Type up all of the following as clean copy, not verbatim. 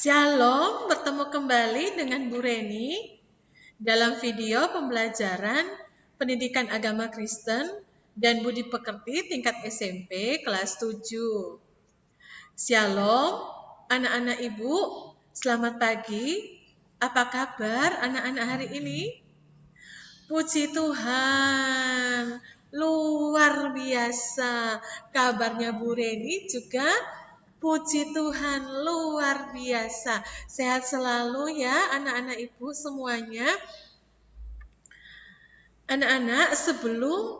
Shalom, bertemu kembali dengan Bu Reni dalam video pembelajaran Pendidikan Agama Kristen dan Budi Pekerti tingkat SMP kelas 7. Shalom, anak-anak Ibu, selamat pagi. Apa kabar anak-anak hari ini? Puji Tuhan, luar biasa. Kabarnya Bu Reni juga puji Tuhan, luar biasa. Sehat selalu ya anak-anak Ibu semuanya. Anak-anak, sebelum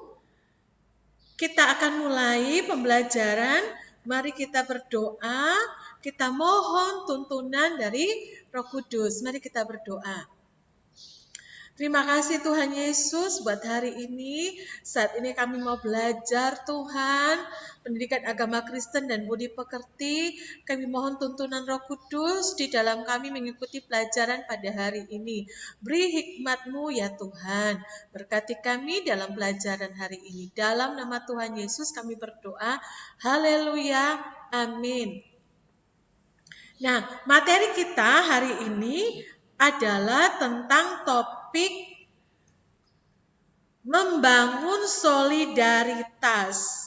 kita akan mulai pembelajaran, mari kita berdoa, kita mohon tuntunan dari Roh Kudus. Mari kita berdoa. Terima kasih Tuhan Yesus buat hari ini. Saat ini kami mau belajar Tuhan, pendidikan agama Kristen dan budi pekerti. Kami mohon tuntunan Roh Kudus di dalam kami mengikuti pelajaran pada hari ini. Beri hikmat-Mu ya Tuhan. Berkati kami dalam pelajaran hari ini. Dalam nama Tuhan Yesus kami berdoa. Haleluya. Amin. Nah, materi kita hari ini adalah tentang topik membangun solidaritas.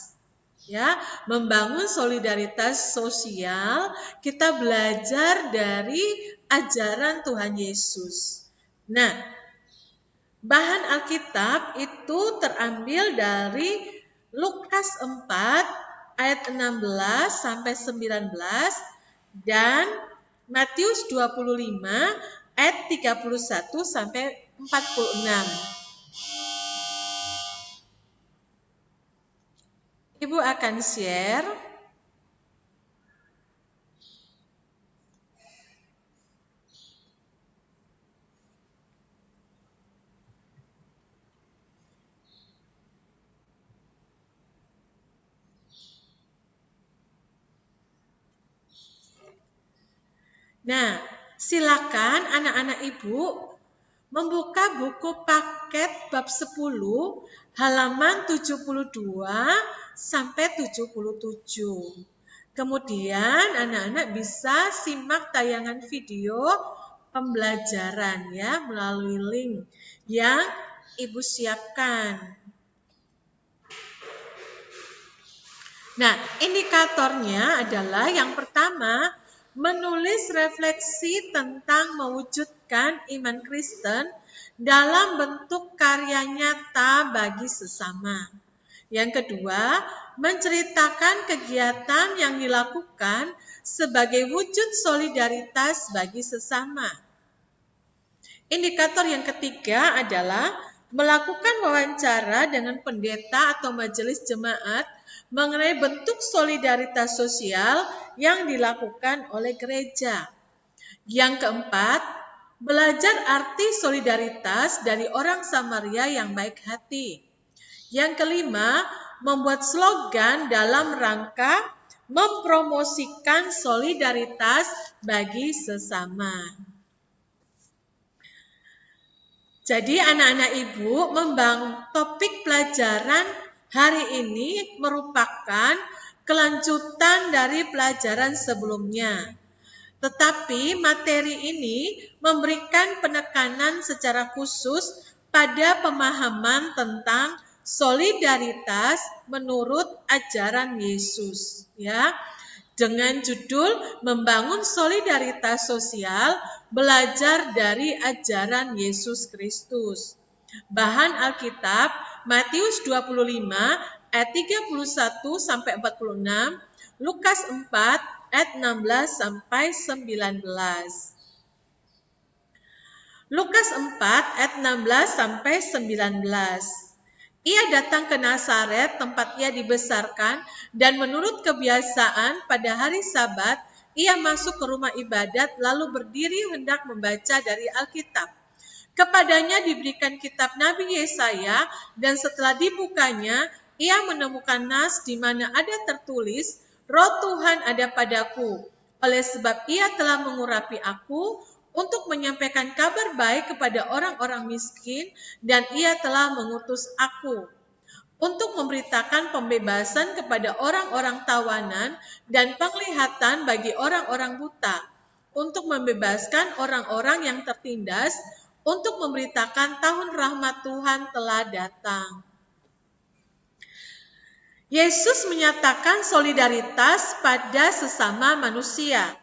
Ya, membangun solidaritas sosial, kita belajar dari ajaran Tuhan Yesus. Nah, bahan Alkitab itu terambil dari Lukas 4 ayat 16 sampai 19 dan Matius 25 ayat 31 sampai 46. Ibu akan share. Nah, silakan anak-anak Ibu membuka buku paket bab 10 halaman 72 sampai 77. Kemudian anak-anak bisa simak tayangan video pembelajaran ya melalui link yang Ibu siapkan. Nah, indikatornya adalah yang pertama, menulis refleksi tentang mewujudkan iman Kristen dalam bentuk karya nyata bagi sesama. Yang kedua, menceritakan kegiatan yang dilakukan sebagai wujud solidaritas bagi sesama. Indikator yang ketiga adalah melakukan wawancara dengan pendeta atau majelis jemaat mengenai bentuk solidaritas sosial yang dilakukan oleh gereja. Yang keempat, belajar arti solidaritas dari orang Samaria yang baik hati. Yang kelima, membuat slogan dalam rangka mempromosikan solidaritas bagi sesama. Jadi anak-anak Ibu membangun topik pelajaran hari ini merupakan kelanjutan dari pelajaran sebelumnya. Tetapi materi ini memberikan penekanan secara khusus pada pemahaman tentang solidaritas menurut ajaran Yesus, ya. Dengan judul Membangun Solidaritas Sosial, belajar dari ajaran Yesus Kristus. Bahan Alkitab Matius 25 ayat 31 sampai 46, Lukas 4 ayat 16 sampai 19. Lukas 4 ayat 16 sampai 19. Ia datang ke Nazaret, tempat ia dibesarkan, dan menurut kebiasaan pada hari Sabat, ia masuk ke rumah ibadat lalu berdiri hendak membaca dari Alkitab. Kepadanya diberikan kitab Nabi Yesaya, dan setelah dibukanya, ia menemukan nas di mana ada tertulis, Roh Tuhan ada padaku, oleh sebab ia telah mengurapi aku untuk menyampaikan kabar baik kepada orang-orang miskin, dan ia telah mengutus aku untuk memberitakan pembebasan kepada orang-orang tawanan dan penglihatan bagi orang-orang buta, untuk membebaskan orang-orang yang tertindas, untuk memberitakan tahun rahmat Tuhan telah datang. Yesus menyatakan solidaritas pada sesama manusia.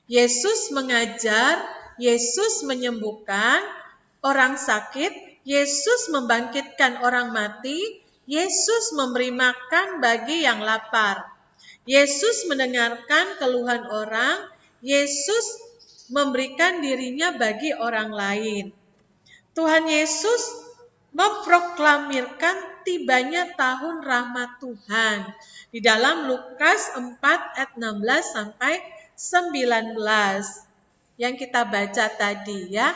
Yesus mengajar, Yesus menyembuhkan orang sakit, Yesus membangkitkan orang mati, Yesus memberi makan bagi yang lapar. Yesus mendengarkan keluhan orang, Yesus memberikan dirinya bagi orang lain. Tuhan Yesus memproklamirkan tibanya tahun rahmat Tuhan di dalam Lukas 4 ayat 16 sampai 19 yang kita baca tadi ya.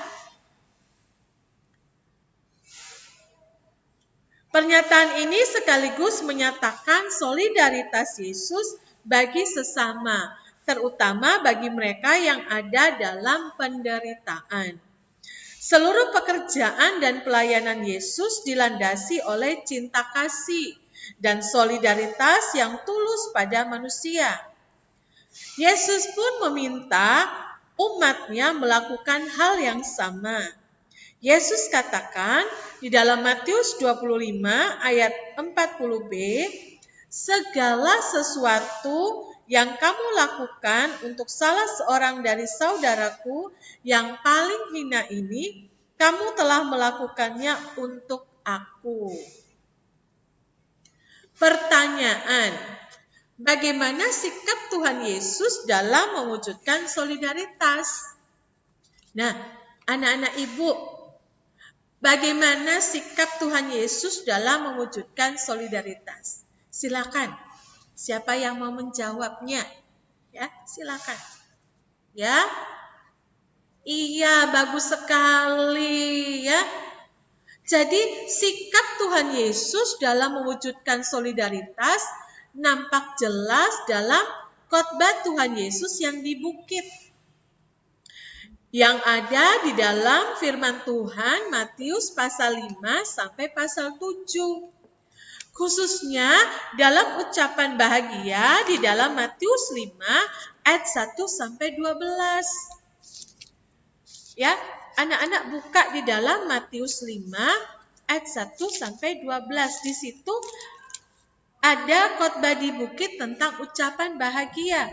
Pernyataan ini sekaligus menyatakan solidaritas Yesus bagi sesama, terutama bagi mereka yang ada dalam penderitaan. Seluruh pekerjaan dan pelayanan Yesus dilandasi oleh cinta kasih dan solidaritas yang tulus pada manusia. Yesus pun meminta umatnya melakukan hal yang sama. Yesus katakan di dalam Matius 25 ayat 40b, segala sesuatu yang kamu lakukan untuk salah seorang dari saudaraku yang paling hina ini, kamu telah melakukannya untuk aku. Pertanyaan, bagaimana sikap Tuhan Yesus dalam mewujudkan solidaritas? Nah, anak-anak ibu, bagaimana sikap Tuhan Yesus dalam mewujudkan solidaritas? Silakan. Siapa yang mau menjawabnya? Ya, silakan. Ya. Iya, bagus sekali ya. Jadi, sikap Tuhan Yesus dalam mewujudkan solidaritas nampak jelas dalam khotbah Tuhan Yesus yang di bukit. Yang ada di dalam firman Tuhan Matius pasal 5 sampai pasal 7. Khususnya dalam ucapan bahagia di dalam Matius 5 ayat 1 sampai 12. Ya, anak-anak buka di dalam Matius 5 ayat 1 sampai 12. Di situ ada khotbah di bukit tentang ucapan bahagia.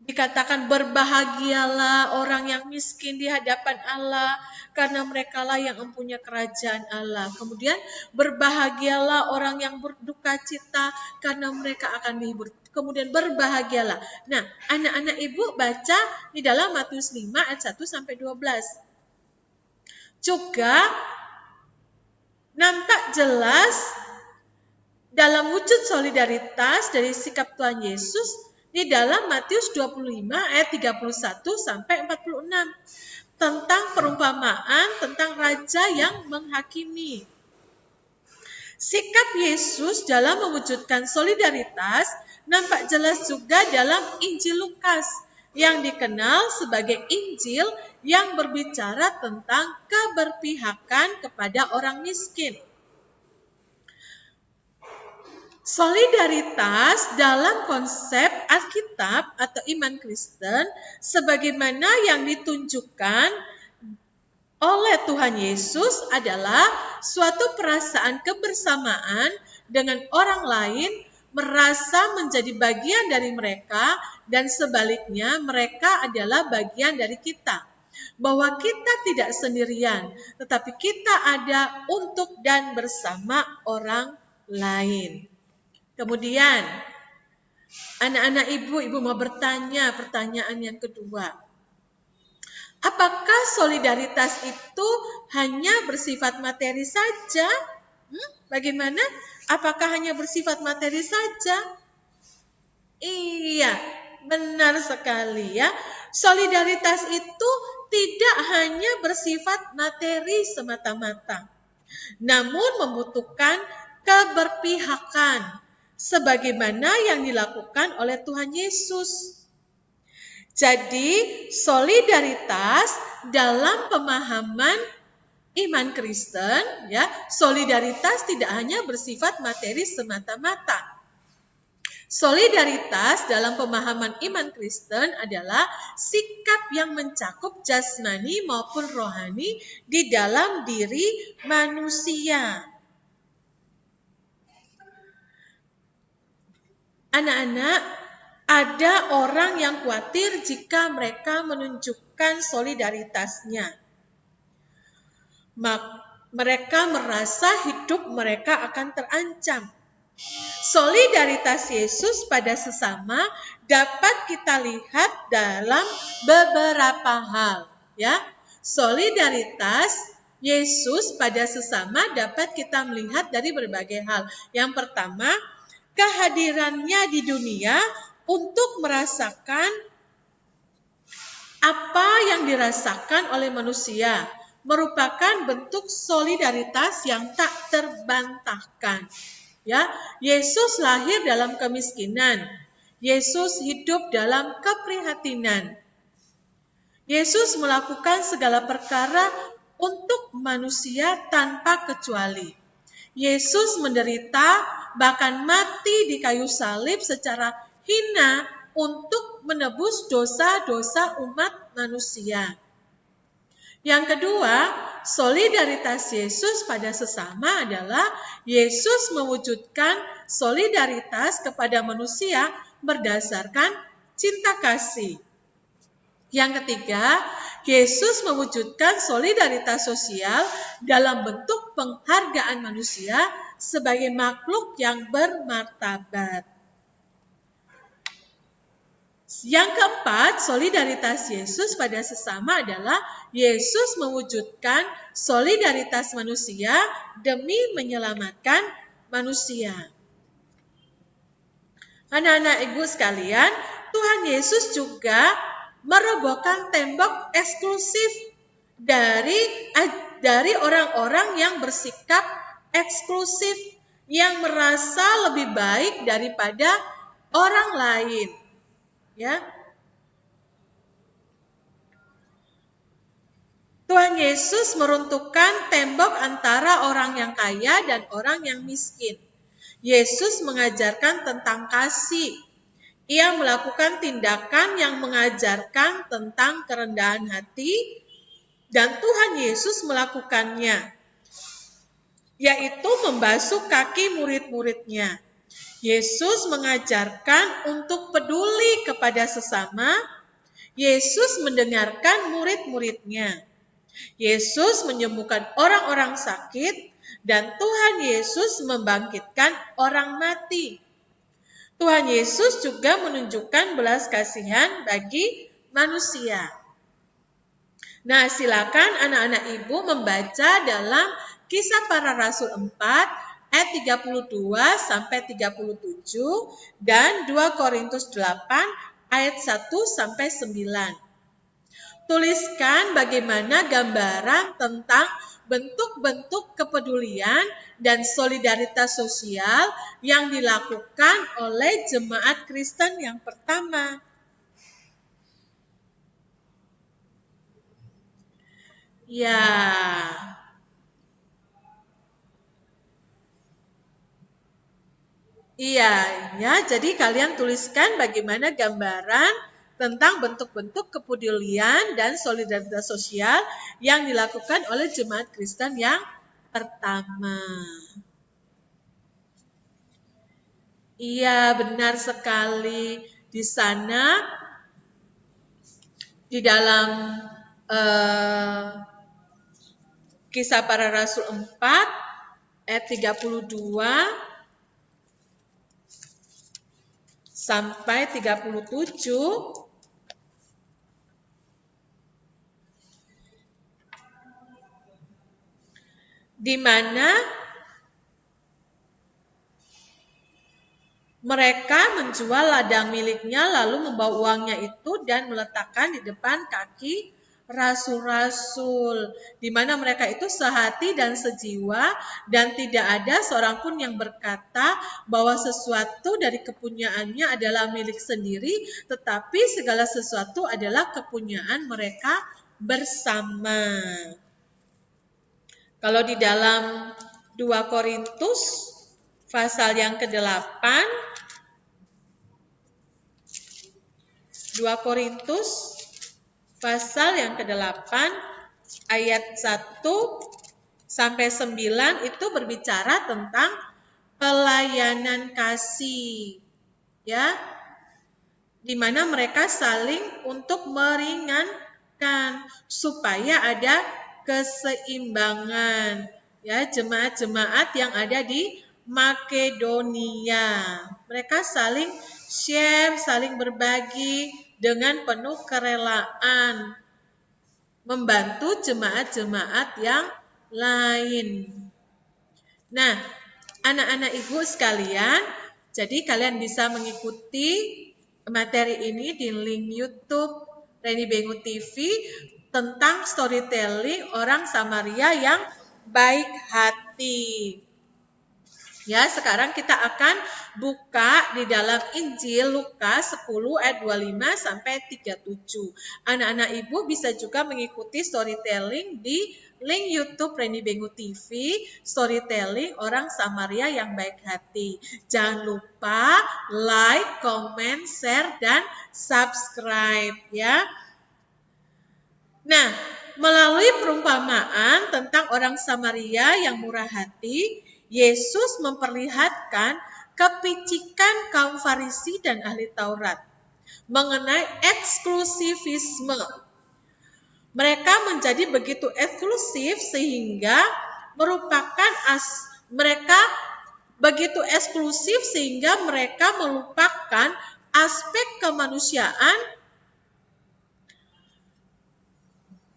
Dikatakan berbahagialah orang yang miskin di hadapan Allah, karena merekalah yang mempunyai kerajaan Allah. Kemudian berbahagialah orang yang berduka cita, karena mereka akan dihibur. Kemudian berbahagialah. Nah, anak-anak ibu baca di dalam Matius 5 ayat 1 sampai 12. Juga nampak jelas dalam wujud solidaritas dari sikap Tuhan Yesus di dalam Matius 25 ayat 31 sampai 46 tentang perumpamaan tentang raja yang menghakimi. Sikap Yesus dalam mewujudkan solidaritas nampak jelas juga dalam Injil Lukas yang dikenal sebagai Injil yang berbicara tentang keberpihakan kepada orang miskin. Solidaritas dalam konsep Alkitab atau iman Kristen sebagaimana yang ditunjukkan oleh Tuhan Yesus adalah suatu perasaan kebersamaan dengan orang lain, merasa menjadi bagian dari mereka, dan sebaliknya mereka adalah bagian dari kita. Bahwa kita tidak sendirian, tetapi kita ada untuk dan bersama orang lain. Kemudian, anak-anak ibu mau bertanya pertanyaan yang kedua. Apakah solidaritas itu hanya bersifat materi saja? Bagaimana? Apakah hanya bersifat materi saja? Iya, benar sekali ya. Solidaritas itu tidak hanya bersifat materi semata-mata, namun membutuhkan keberpihakan sebagaimana yang dilakukan oleh Tuhan Yesus. Jadi, solidaritas dalam pemahaman iman Kristen, ya, solidaritas tidak hanya bersifat materi semata-mata. Solidaritas dalam pemahaman iman Kristen adalah sikap yang mencakup jasmani maupun rohani di dalam diri manusia. Anak-anak, ada orang yang khawatir jika mereka menunjukkan solidaritasnya. Mereka merasa hidup mereka akan terancam. Solidaritas Yesus pada sesama dapat kita lihat dalam beberapa hal, ya. Solidaritas Yesus pada sesama dapat kita melihat dari berbagai hal. Yang pertama, kehadirannya di dunia untuk merasakan apa yang dirasakan oleh manusia, merupakan bentuk solidaritas yang tak terbantahkan. Ya, Yesus lahir dalam kemiskinan. Yesus hidup dalam keprihatinan. Yesus melakukan segala perkara untuk manusia tanpa kecuali. Yesus menderita, bahkan mati di kayu salib secara hina untuk menebus dosa-dosa umat manusia. Yang kedua, solidaritas Yesus pada sesama adalah Yesus mewujudkan solidaritas kepada manusia berdasarkan cinta kasih. Yang ketiga, Yesus mewujudkan solidaritas sosial dalam bentuk penghargaan manusia sebagai makhluk yang bermartabat. Yang keempat, solidaritas Yesus pada sesama adalah Yesus mewujudkan solidaritas manusia demi menyelamatkan manusia. Anak-anak ibu sekalian, Tuhan Yesus juga merobohkan tembok eksklusif dari orang-orang yang bersikap eksklusif, yang merasa lebih baik daripada orang lain. Ya. Tuhan Yesus meruntuhkan tembok antara orang yang kaya dan orang yang miskin. Yesus mengajarkan tentang kasih. Ia melakukan tindakan yang mengajarkan tentang kerendahan hati, dan Tuhan Yesus melakukannya, yaitu membasuh kaki murid-muridnya. Yesus mengajarkan untuk peduli kepada sesama. Yesus mendengarkan murid-muridnya. Yesus menyembuhkan orang-orang sakit, dan Tuhan Yesus membangkitkan orang mati. Tuhan Yesus juga menunjukkan belas kasihan bagi manusia. Nah, silakan anak-anak ibu membaca dalam Kisah Para Rasul 4 ayat 32 sampai 37 dan 2 Korintus 8 ayat 1 sampai 9. Tuliskan bagaimana gambaran tentang bentuk-bentuk kepedulian dan solidaritas sosial yang dilakukan oleh jemaat Kristen yang pertama. Ya, jadi kalian tuliskan bagaimana gambaran tentang bentuk-bentuk kepedulian dan solidaritas sosial yang dilakukan oleh jemaat Kristen yang pertama. Iya, benar sekali. Di sana, di dalam Kisah Para Rasul 4 ayat 32 sampai 37, di mana mereka menjual ladang miliknya lalu membawa uangnya itu dan meletakkan di depan kaki rasul-rasul, di mana mereka itu sehati dan sejiwa, dan tidak ada seorang pun yang berkata bahwa sesuatu dari kepunyaannya adalah milik sendiri, tetapi segala sesuatu adalah kepunyaan mereka bersama. Kalau di dalam 2 Korintus pasal yang ke-8 2 Korintus pasal yang ke-8 ayat 1 sampai 9 itu berbicara tentang pelayanan kasih. Ya, di mana mereka saling untuk meringankan supaya ada keseimbangan. Ya, jemaat-jemaat yang ada di Makedonia. Mereka saling share, saling berbagi dengan penuh kerelaan, membantu jemaat-jemaat yang lain. Nah, anak-anak ibu sekalian, jadi kalian bisa mengikuti materi ini di link YouTube Reni Bengu TV tentang storytelling orang Samaria yang baik hati. Ya, sekarang kita akan buka di dalam Injil Lukas 10 ayat 25 sampai 37. Anak-anak ibu bisa juga mengikuti storytelling di link YouTube Reni Bengu TV, storytelling orang Samaria yang baik hati. Jangan lupa like, comment, share, dan subscribe ya. Nah, melalui perumpamaan tentang orang Samaria yang murah hati, Yesus memperlihatkan kepicikan kaum Farisi dan ahli Taurat mengenai eksklusivisme. Mereka menjadi begitu eksklusif sehingga mereka melupakan aspek kemanusiaan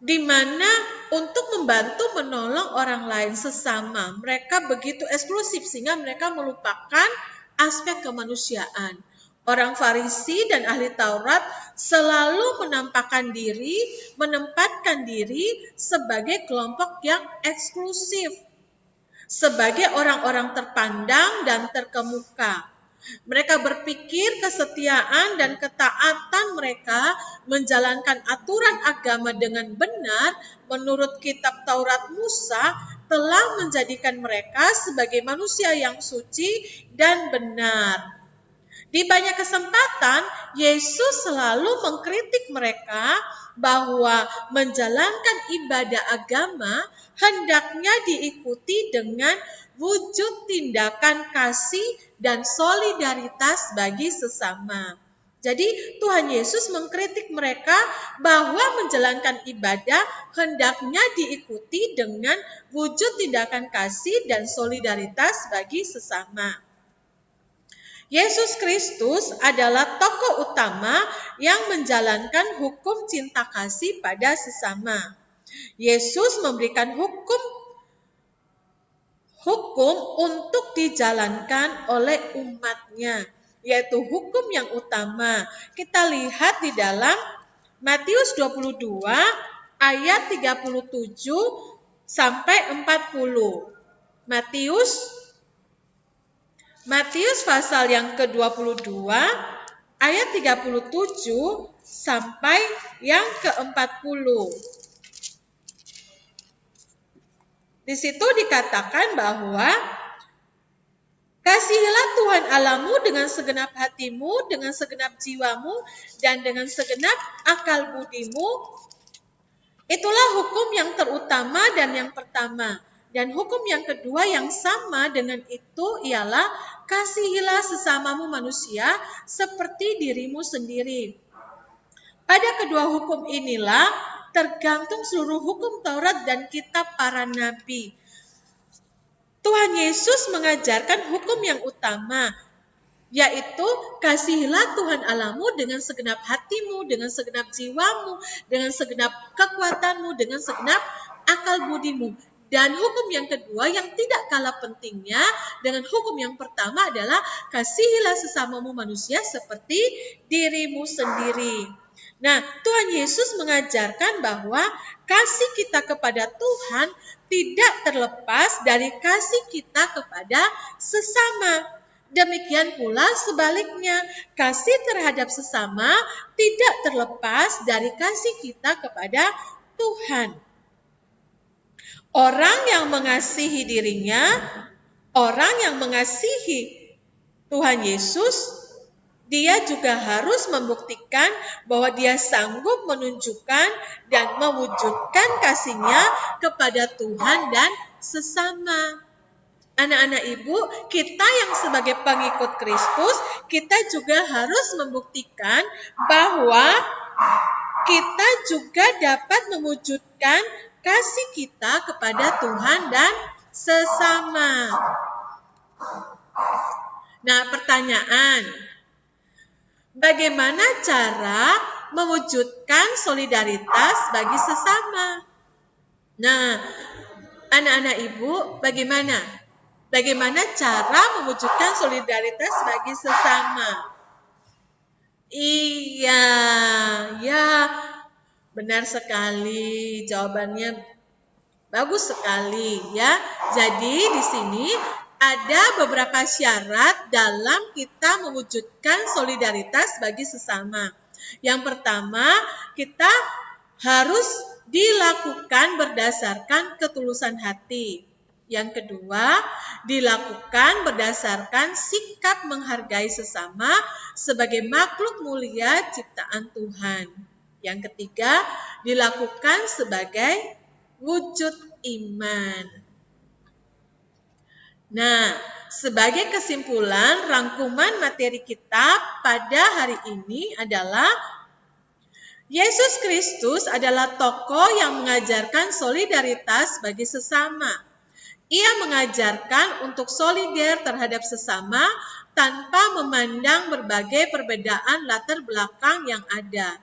di mana untuk membantu menolong orang lain sesama. Mereka begitu eksklusif sehingga mereka melupakan aspek kemanusiaan. Orang Farisi dan ahli Taurat selalu menempatkan diri sebagai kelompok yang eksklusif, sebagai orang-orang terpandang dan terkemuka. Mereka berpikir kesetiaan dan ketaatan mereka menjalankan aturan agama dengan benar menurut kitab Taurat Musa telah menjadikan mereka sebagai manusia yang suci dan benar. Di banyak kesempatan, Yesus selalu mengkritik mereka bahwa menjalankan ibadah agama hendaknya diikuti dengan wujud tindakan kasih dan solidaritas bagi sesama. Jadi Tuhan Yesus mengkritik mereka bahwa menjalankan ibadah hendaknya diikuti dengan wujud tindakan kasih dan solidaritas bagi sesama. Yesus Kristus adalah tokoh utama yang menjalankan hukum cinta kasih pada sesama. Yesus memberikan hukum untuk dijalankan oleh umatnya, yaitu hukum yang utama. Kita lihat di dalam Matius 22 ayat 37 sampai 40. Matius pasal yang ke-22 ayat 37 sampai yang ke-40. Di situ dikatakan bahwa kasihilah Tuhan Allahmu dengan segenap hatimu, dengan segenap jiwamu, dan dengan segenap akal budimu. Itulah hukum yang terutama dan yang pertama. Dan hukum yang kedua yang sama dengan itu ialah kasihilah sesamamu manusia seperti dirimu sendiri. Pada kedua hukum inilah tergantung seluruh hukum Taurat dan kitab para nabi. Tuhan Yesus mengajarkan hukum yang utama, yaitu kasihilah Tuhan Allahmu dengan segenap hatimu, dengan segenap jiwamu, dengan segenap kekuatanmu, dengan segenap akal budimu. Dan hukum yang kedua yang tidak kalah pentingnya dengan hukum yang pertama adalah kasihilah sesamamu manusia seperti dirimu sendiri. Nah, Tuhan Yesus mengajarkan bahwa kasih kita kepada Tuhan tidak terlepas dari kasih kita kepada sesama. Demikian pula sebaliknya, kasih terhadap sesama tidak terlepas dari kasih kita kepada Tuhan. Orang yang mengasihi dirinya, orang yang mengasihi Tuhan Yesus, dia juga harus membuktikan bahwa dia sanggup menunjukkan dan mewujudkan kasihnya kepada Tuhan dan sesama. Anak-anak ibu, kita yang sebagai pengikut Kristus, kita juga harus membuktikan bahwa kita juga dapat mewujudkan kasih kita kepada Tuhan dan sesama. Nah, pertanyaan, bagaimana cara mewujudkan solidaritas bagi sesama? Nah, anak-anak ibu, bagaimana? Bagaimana cara mewujudkan solidaritas bagi sesama? Iya, ya, benar sekali. Jawabannya bagus sekali ya. Jadi di sini ada beberapa syarat dalam kita mewujudkan solidaritas bagi sesama. Yang pertama, kita harus dilakukan berdasarkan ketulusan hati. Yang kedua, dilakukan berdasarkan sikap menghargai sesama sebagai makhluk mulia ciptaan Tuhan. Yang ketiga, dilakukan sebagai wujud iman. Nah, sebagai kesimpulan, rangkuman materi kita pada hari ini adalah Yesus Kristus adalah tokoh yang mengajarkan solidaritas bagi sesama. Ia mengajarkan untuk solider terhadap sesama tanpa memandang berbagai perbedaan latar belakang yang ada.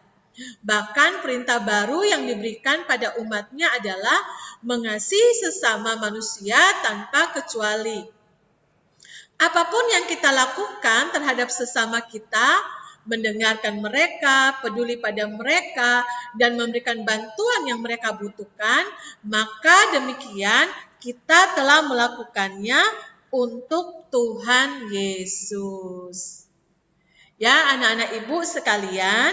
Bahkan perintah baru yang diberikan pada umatnya adalah mengasihi sesama manusia tanpa kecuali. Apapun yang kita lakukan terhadap sesama kita, mendengarkan mereka, peduli pada mereka, dan memberikan bantuan yang mereka butuhkan, maka demikian kita telah melakukannya untuk Tuhan Yesus. Ya, anak-anak ibu sekalian,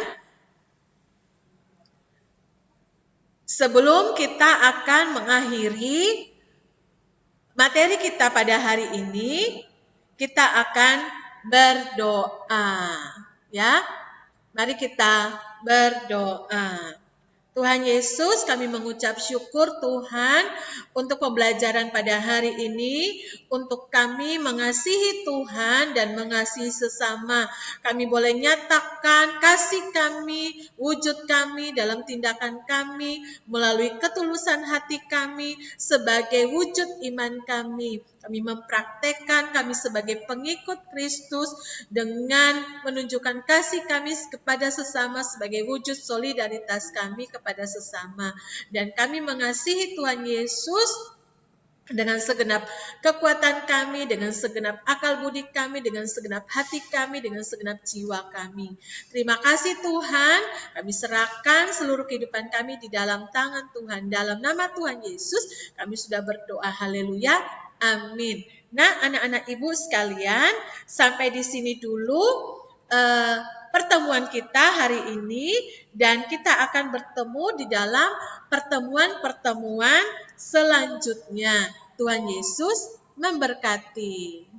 sebelum kita akan mengakhiri materi kita pada hari ini, kita akan berdoa. Ya, mari kita berdoa. Tuhan Yesus, kami mengucap syukur Tuhan untuk pembelajaran pada hari ini, untuk kami mengasihi Tuhan dan mengasihi sesama. Kami boleh nyatakan kasih kami, wujud kami dalam tindakan kami, melalui ketulusan hati kami sebagai wujud iman kami. Kami mempraktekkan kami sebagai pengikut Kristus dengan menunjukkan kasih kami kepada sesama sebagai wujud solidaritas kami kepada sesama. Dan kami mengasihi Tuhan Yesus dengan segenap kekuatan kami, dengan segenap akal budi kami, dengan segenap hati kami, dengan segenap jiwa kami. Terima kasih Tuhan, kami serahkan seluruh kehidupan kami di dalam tangan Tuhan. Dalam nama Tuhan Yesus, kami sudah berdoa. Haleluya. Amin. Nah, anak-anak ibu sekalian, sampai di sini dulu pertemuan kita hari ini, dan kita akan bertemu di dalam pertemuan-pertemuan selanjutnya. Tuhan Yesus memberkati.